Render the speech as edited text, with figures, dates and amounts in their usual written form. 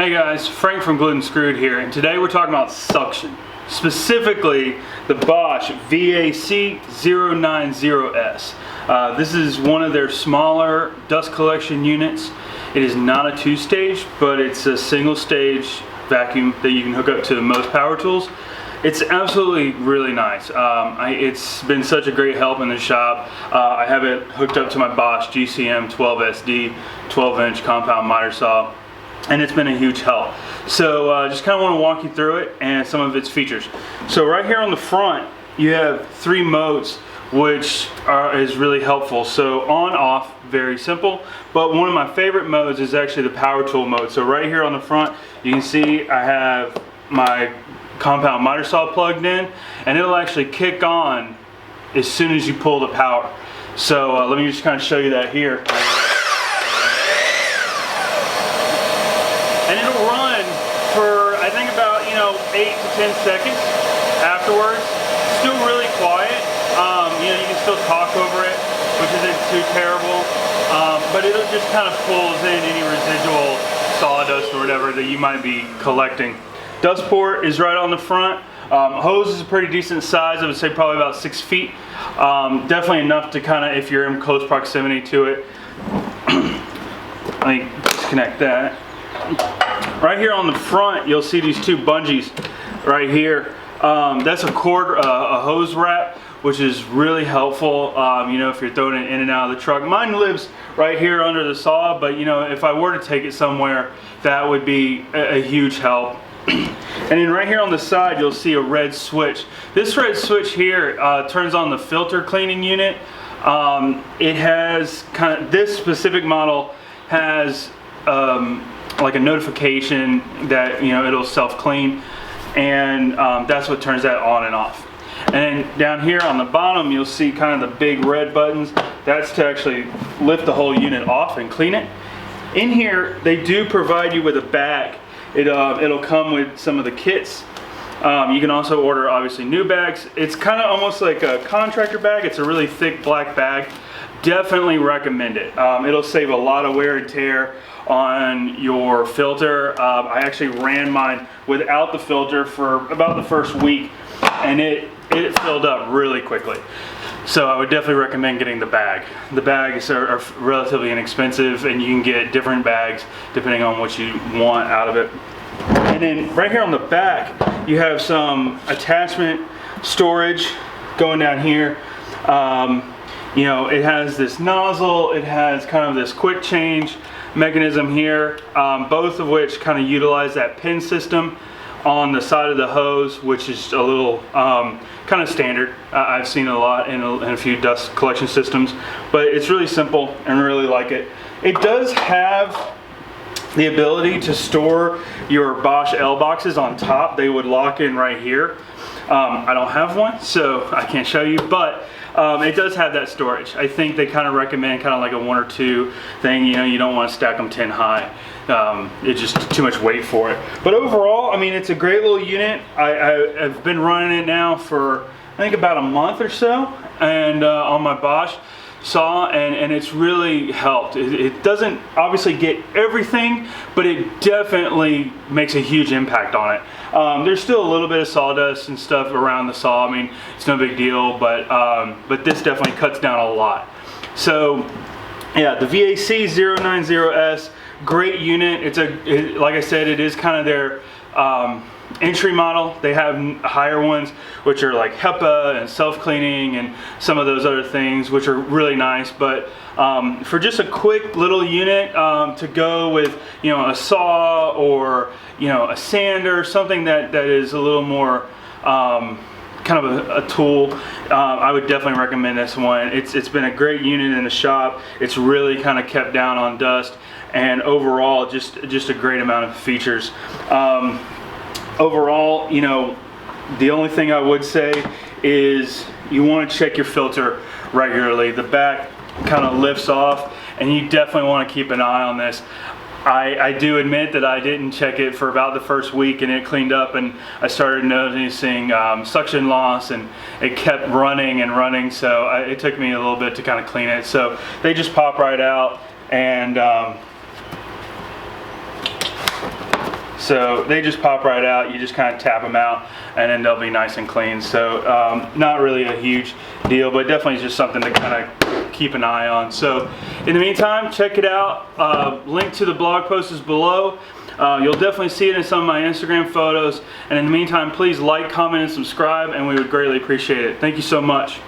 Hey guys, Frank from Glued and Screwed here, and today we're talking about suction. Specifically, the Bosch VAC090S. This is one of their smaller dust collection units. It is not a two-stage, but it's a single-stage vacuum that you can hook up to most power tools. It's absolutely really nice. It's been such a great help in the shop. I have it hooked up to my Bosch GCM 12SD 12-inch compound miter saw, and it's been a huge help. So just kind of want to walk you through it and some of its features. So right here on the front, you have 3 modes, which is really helpful. So on, off, very simple. But one of my favorite modes is actually the power tool mode. So right here on the front, you can see I have my compound miter saw plugged in, and it'll actually kick on as soon as you pull the power. So let me just kind of show you that here. And it'll run for, I think, about 8 to 10 seconds afterwards. Still really quiet. You can still talk over it, which isn't too terrible. But it'll just kind of pulls in any residual sawdust or whatever that you might be collecting. Dust port is right on the front. Hose is a pretty decent size. I would say probably about 6 feet. Definitely enough to kind of, if you're in close proximity to it. Let me disconnect that. Right here on the front, you'll see these 2 bungees right here. That's a hose wrap, which is really helpful. If you're throwing it in and out of the truck. Mine lives right here under the saw, but if I were to take it somewhere, that would be a huge help. And then right here on the side, you'll see a red switch. This red switch here turns on the filter cleaning unit. It has this specific model has like a notification that it'll self-clean, and that's what turns that on and off. And then down here on the bottom, you'll see kind of the big red buttons. That's to actually lift the whole unit off and clean it. In here, they do provide you with a bag. It'll come with some of the kits. You can also order, obviously, new bags. It's kind of almost like a contractor bag. It's a really thick black bag. Definitely recommend it. It'll save a lot of wear and tear on your filter. I actually ran mine without the filter for about the first week, and it filled up really quickly. So I would definitely recommend getting the bag. The bags are relatively inexpensive, and you can get different bags depending on what you want out of it. And then right here on the back, you have some attachment storage going down here. It has this nozzle, it has kind of this quick change mechanism here, both of which kind of utilize that pin system on the side of the hose, which is a little kind of standard. I've seen it a lot in a few dust collection systems, but it's really simple and really like it. It does have the ability to store your Bosch L boxes on top. They would lock in right here. I don't have one, so I can't show you, but it does have that storage. I think they kind of recommend kind of like a 1 or 2 thing. You don't want to stack them 10 high. It's just too much weight for it. But overall, I mean, it's a great little unit. I've been running it now for I think about a month or so, and on my Bosch saw, and it's really helped. It doesn't obviously get everything, but it definitely makes a huge impact on it. There's still a little bit of sawdust and stuff around the saw. I mean, it's no big deal, but this definitely cuts down a lot. So yeah, the VAC090S, great unit. Like I said, it is kind of their entry model. They have higher ones, which are like HEPA and self-cleaning and some of those other things, which are really nice. But for just a quick little unit to go with, a saw or a sander, something that is a little more kind of a tool, I would definitely recommend this one. It's been a great unit in the shop. It's really kind of kept down on dust, and overall just a great amount of features. Overall, the only thing I would say is you want to check your filter regularly. The back kind of lifts off, and you definitely want to keep an eye on this. I do admit that I didn't check it for about the first week, and it cleaned up, and I started noticing suction loss, and it kept running and running, so it took me a little bit to kind of clean it. So they just pop right out, and So they just pop right out. You just kind of tap them out and then they'll be nice and clean. So not really a huge deal, but definitely just something to kind of keep an eye on. So in the meantime, check it out. Link to the blog post is below. You'll definitely see it in some of my Instagram photos. And in the meantime, please like, comment, and subscribe, and we would greatly appreciate it. Thank you so much.